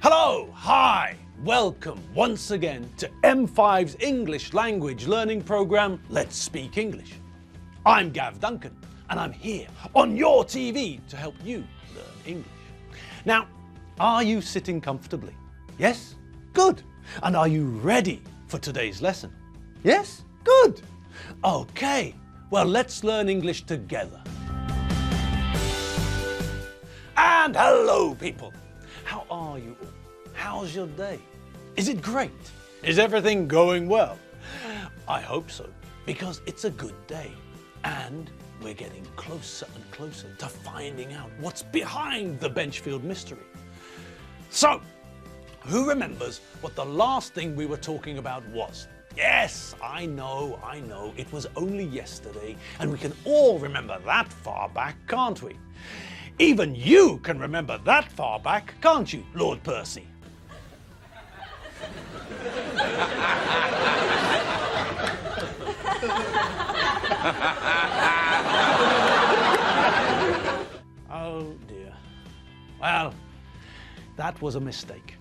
Hello, hi, welcome once again to M5's English language learning program, Let's Speak English. I'm Gav Duncan and I'm here on your TV to help you learn English. Now, are you sitting comfortably? Yes? Good. And are you ready for today's lesson? Yes? Good. Okay, well, let's learn English together. And hello, people. How are you all? How's your day? Is it great? Is everything going well? I hope so, because it's a good day. And we're getting closer and closer to finding out what's behind the Benchfield mystery. So, who remembers what the last thing we were talking about was? Yes, I know, it was only yesterday, and we can all remember that far back, can't we? Even you can remember that far back, can't you, Lord Percy? Oh dear. Well, that was a mistake.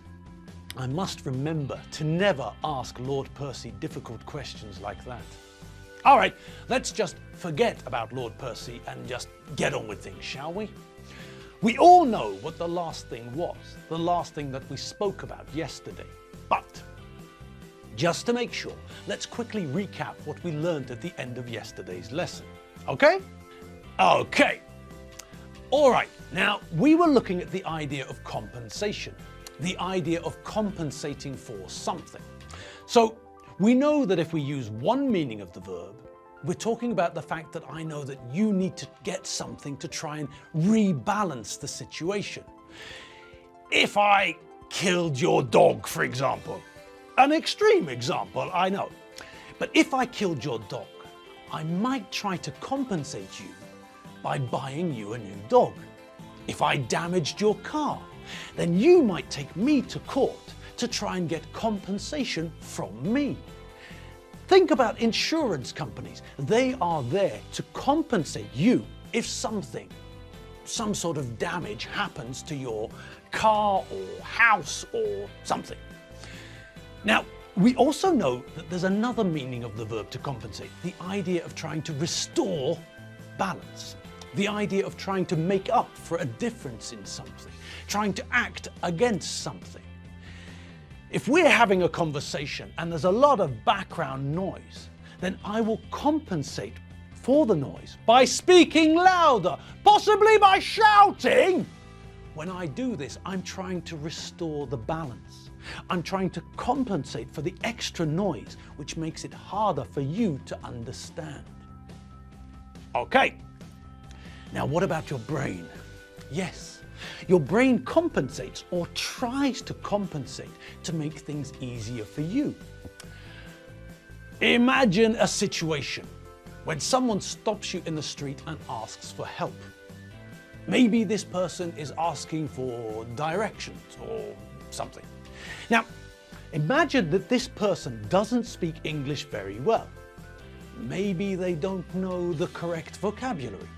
I must remember to never ask Lord Percy difficult questions like that. All right, let's just forget about Lord Percy and just get on with things, shall we? We all know what the last thing was, the last thing that we spoke about yesterday. But just to make sure, let's quickly recap what we learned at the end of yesterday's lesson. Okay? Okay. All right, now we were looking at the idea of compensation, the idea of compensating for something. So we know that if we use one meaning of the verb, we're talking about the fact that I know that you need to get something to try and rebalance the situation. If I killed your dog, for example, an extreme example, I know, but if I killed your dog, I might try to compensate you by buying you a new dog. If I damaged your car, then you might take me to court to try and get compensation from me. Think about insurance companies. They are there to compensate you if some sort of damage happens to your car or house or something. Now, we also know that there's another meaning of the verb to compensate, the idea of trying to restore balance, the idea of trying to make up for a difference in something, trying to act against something. If we're having a conversation and there's a lot of background noise, then I will compensate for the noise by speaking louder, possibly by shouting. When I do this, I'm trying to restore the balance. I'm trying to compensate for the extra noise, which makes it harder for you to understand. Okay, now what about your brain? Yes. Your brain compensates or tries to compensate to make things easier for you. Imagine a situation when someone stops you in the street and asks for help. Maybe this person is asking for directions or something. Now, imagine that this person doesn't speak English very well. Maybe they don't know the correct vocabulary.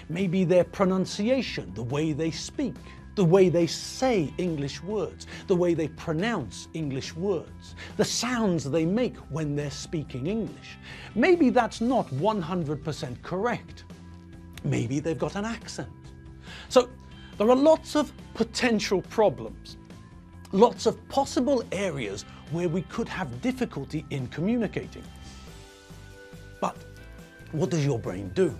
Maybe their pronunciation, the way they speak, the way they say English words, the way they pronounce English words, the sounds they make when they're speaking English. Maybe that's not 100% correct. Maybe they've got an accent. So there are lots of potential problems, lots of possible areas where we could have difficulty in communicating. But what does your brain do?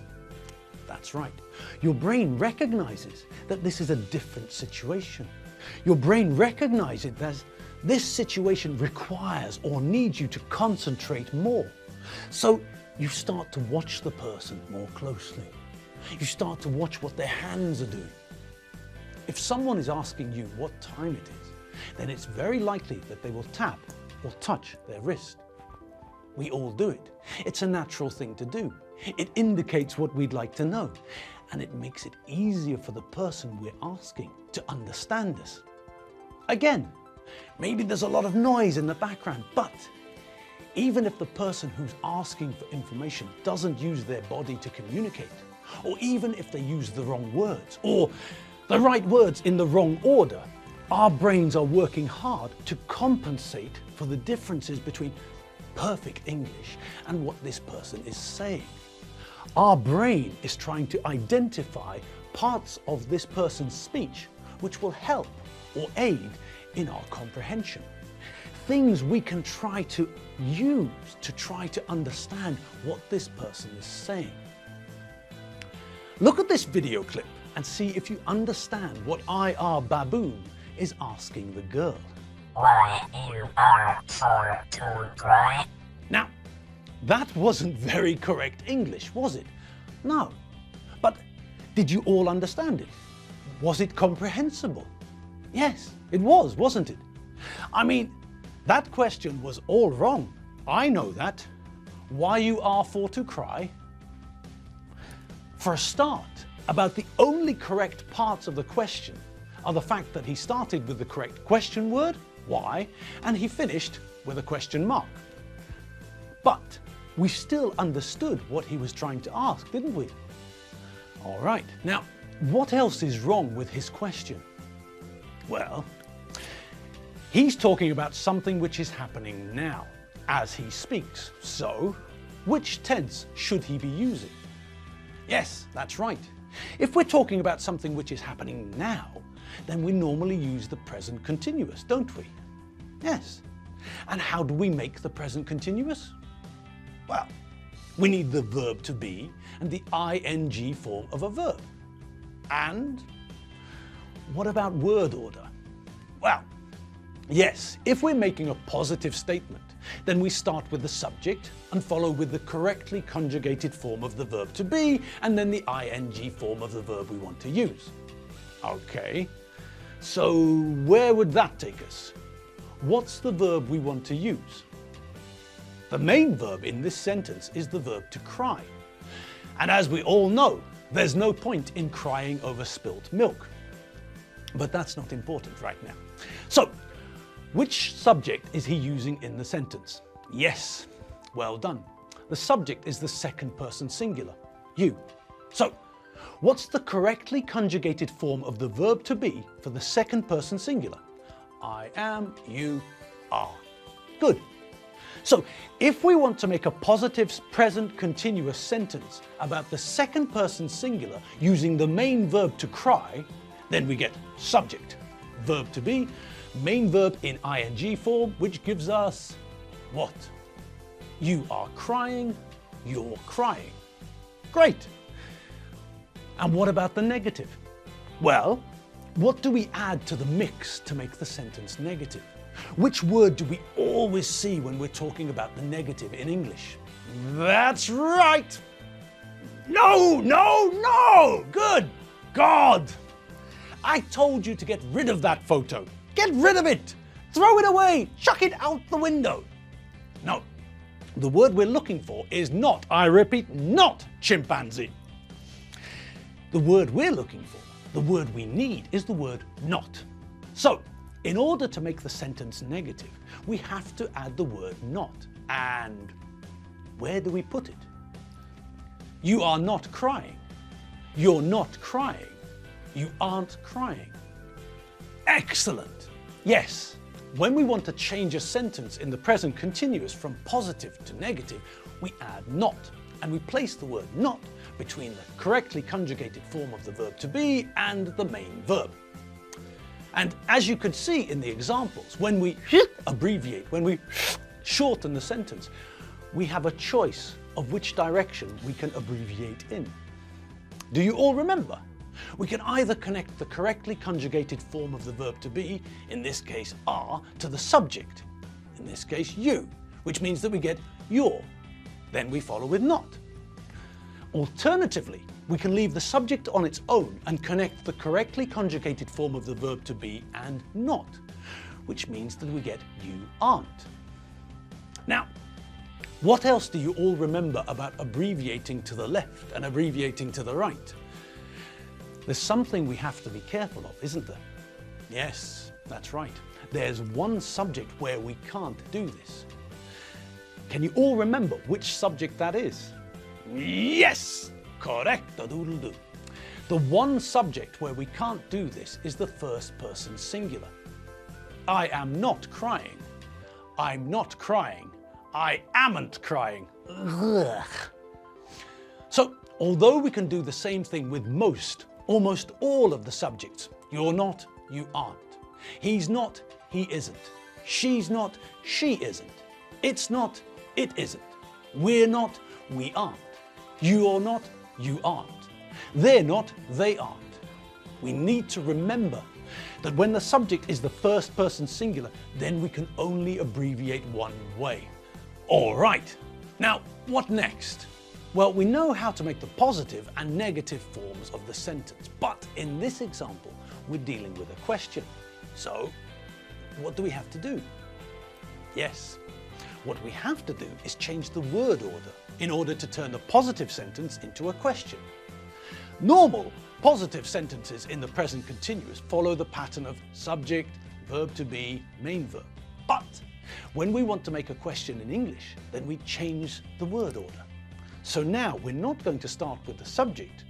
That's right. Your brain recognizes that this is a different situation. Your brain recognizes that this situation requires or needs you to concentrate more. So you start to watch the person more closely. You start to watch what their hands are doing. If someone is asking you what time it is, then it's very likely that they will tap or touch their wrist. We all do it. It's a natural thing to do. It indicates what we'd like to know, and it makes it easier for the person we're asking to understand us. Again, maybe there's a lot of noise in the background, but even if the person who's asking for information doesn't use their body to communicate, or even if they use the wrong words, or the right words in the wrong order, Our brains are working hard to compensate for the differences between perfect English and what this person is saying. Our brain is trying to identify parts of this person's speech which will help or aid in our comprehension. Things we can try to use to try to understand what this person is saying. Look at this video clip and see if you understand what IR Baboon is asking the girl. Why you are for to cry? Now, that wasn't very correct English, was it? No. But did you all understand it? Was it comprehensible? Yes, it was, wasn't it? I mean, that question was all wrong. I know that. Why you are for to cry? For a start, about the only correct parts of the question are the fact that he started with the correct question word, why, and he finished with a question mark. But we still understood what he was trying to ask, didn't we? All right, now, what else is wrong with his question? Well, he's talking about something which is happening now, as he speaks. So, which tense should he be using? Yes, that's right. If we're talking about something which is happening now, then we normally use the present continuous, don't we? Yes. And how do we make the present continuous? Well, we need the verb to be and the ing form of a verb. And what about word order? Well, yes, if we're making a positive statement, then we start with the subject and follow with the correctly conjugated form of the verb to be and then the ing form of the verb we want to use. Okay, so where would that take us? What's the verb we want to use? The main verb in this sentence is the verb to cry. And as we all know, there's no point in crying over spilt milk. But that's not important right now. So, which subject is he using in the sentence? Yes, well done. The subject is the second person singular, you. So, what's the correctly conjugated form of the verb to be for the second person singular? I am, you are. Good. So, if we want to make a positive present continuous sentence about the second person singular using the main verb to cry, then we get subject, verb to be, main verb in ing form, which gives us what? You are crying, you're crying. Great. And what about the negative? Well, what do we add to the mix to make the sentence negative? Which word do we always see when we're talking about the negative in English? That's right. No, no, no. Good God. I told you to get rid of that photo. Get rid of it. Throw it away. Chuck it out the window. No, the word we're looking for is not, I repeat, not chimpanzee. The word we're looking for, the word we need, is the word not. So, in order to make the sentence negative, we have to add the word not. And where do we put it? You are not crying. You're not crying. You aren't crying. Excellent. Yes, when we want to change a sentence in the present continuous from positive to negative, we add not, and we place the word not between the correctly conjugated form of the verb to be and the main verb. And as you could see in the examples, when we abbreviate, when we shorten the sentence, we have a choice of which direction we can abbreviate in. Do you all remember? We can either connect the correctly conjugated form of the verb to be, in this case are, to the subject, in this case you, which means that we get your. Then we follow with not. Alternatively, we can leave the subject on its own and connect the correctly conjugated form of the verb to be and not, which means that we get you aren't. Now, what else do you all remember about abbreviating to the left and abbreviating to the right? There's something we have to be careful of, isn't there? Yes, that's right. There's one subject where we can't do this. Can you all remember which subject that is? Yes! Correcto doodle-doo. The one subject where we can't do this is the first person singular. I am not crying. I'm not crying. I amn't crying. Ugh. So, although we can do the same thing with almost all of the subjects, you're not, you aren't. He's not, he isn't. She's not, she isn't. It's not, it isn't. We're not, we aren't. You're not, you aren't. They're not, they aren't. We need to remember that when the subject is the first person singular, then we can only abbreviate one way. All right, now what next? Well, we know how to make the positive and negative forms of the sentence, but in this example, we're dealing with a question. So, what do we have to do? Yes, what we have to do is change the word order in order to turn the positive sentence into a question. Normal positive sentences in the present continuous follow the pattern of subject, verb to be, main verb. But when we want to make a question in English, then we change the word order. So now we're not going to start with the subject,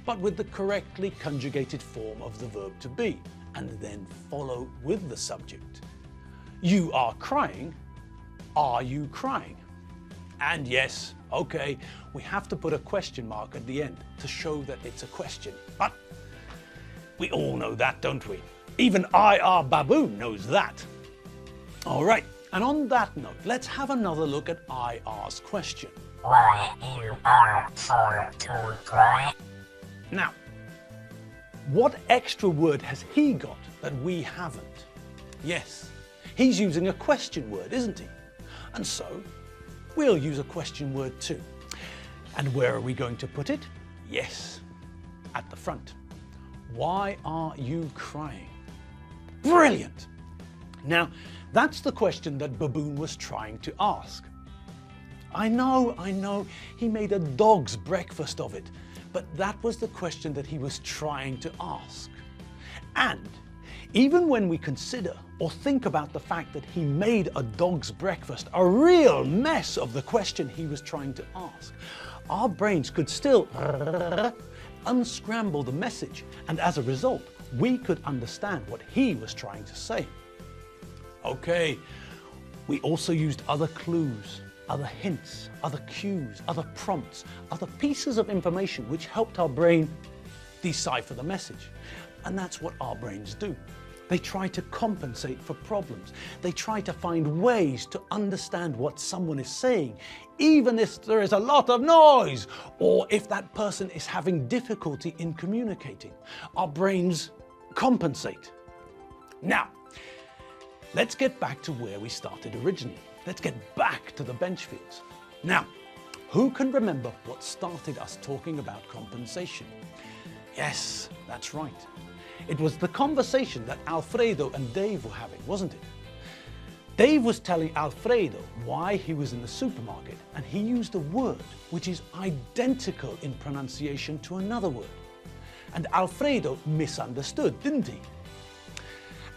but with the correctly conjugated form of the verb to be, and then follow with the subject. You are crying. Are you crying? And yes, okay, we have to put a question mark at the end to show that it's a question. But we all know that, don't we? Even IR Baboon knows that. All right, and on that note, let's have another look at IR's question. Why you are so to cry? Now, what extra word has he got that we haven't? Yes, he's using a question word, isn't he? And so, we'll use a question word too. And where are we going to put it? Yes, at the front. Why are you crying? Brilliant! Now, that's the question that Baboon was trying to ask. I know, he made a dog's breakfast of it, but that was the question that he was trying to ask. And even when we consider or think about the fact that he made a dog's breakfast a real mess of the question he was trying to ask, our brains could still unscramble the message, and as a result, we could understand what he was trying to say. Okay, we also used other clues, other hints, other cues, other prompts, other pieces of information which helped our brain decipher the message. And that's what our brains do. They try to compensate for problems. They try to find ways to understand what someone is saying, even if there is a lot of noise, or if that person is having difficulty in communicating. Our brains compensate. Now, let's get back to where we started originally. Let's get back to the bench fields. Now, who can remember what started us talking about compensation? Yes, that's right. It was the conversation that Alfredo and Dave were having, wasn't it? Dave was telling Alfredo why he was in the supermarket, and he used a word which is identical in pronunciation to another word. And Alfredo misunderstood, didn't he?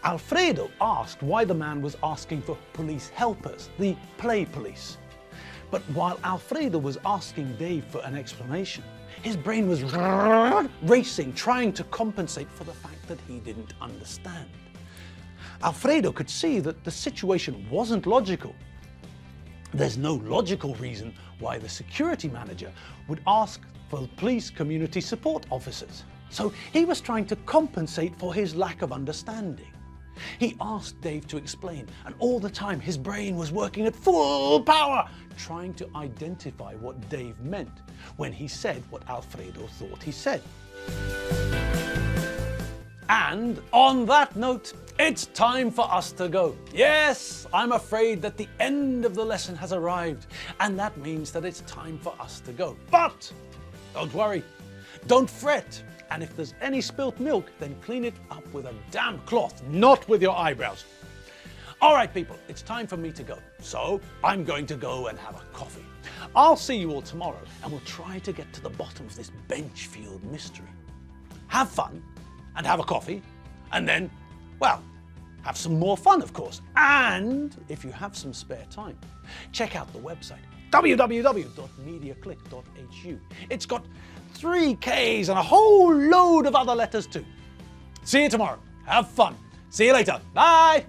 Alfredo asked why the man was asking for police helpers, the play police. But while Alfredo was asking Dave for an explanation, his brain was racing, trying to compensate for the fact that he didn't understand. Alfredo could see that the situation wasn't logical. There's no logical reason why the security manager would ask for police community support officers. So he was trying to compensate for his lack of understanding. He asked Dave to explain, and all the time his brain was working at full power, trying to identify what Dave meant when he said what Alfredo thought he said. And on that note, it's time for us to go. Yes, I'm afraid that the end of the lesson has arrived, and that means that it's time for us to go. But don't worry, don't fret. And if there's any spilt milk, then clean it up with a damp cloth, not with your eyebrows. All right, people, it's time for me to go. So I'm going to go and have a coffee. I'll see you all tomorrow, and we'll try to get to the bottom of this bench field mystery. Have fun, and have a coffee, and then, well, have some more fun, of course. And if you have some spare time, check out the website, www.mediaclick.hu. It's got 3 Ks and a whole load of other letters too. See you tomorrow. Have fun. See you later. Bye.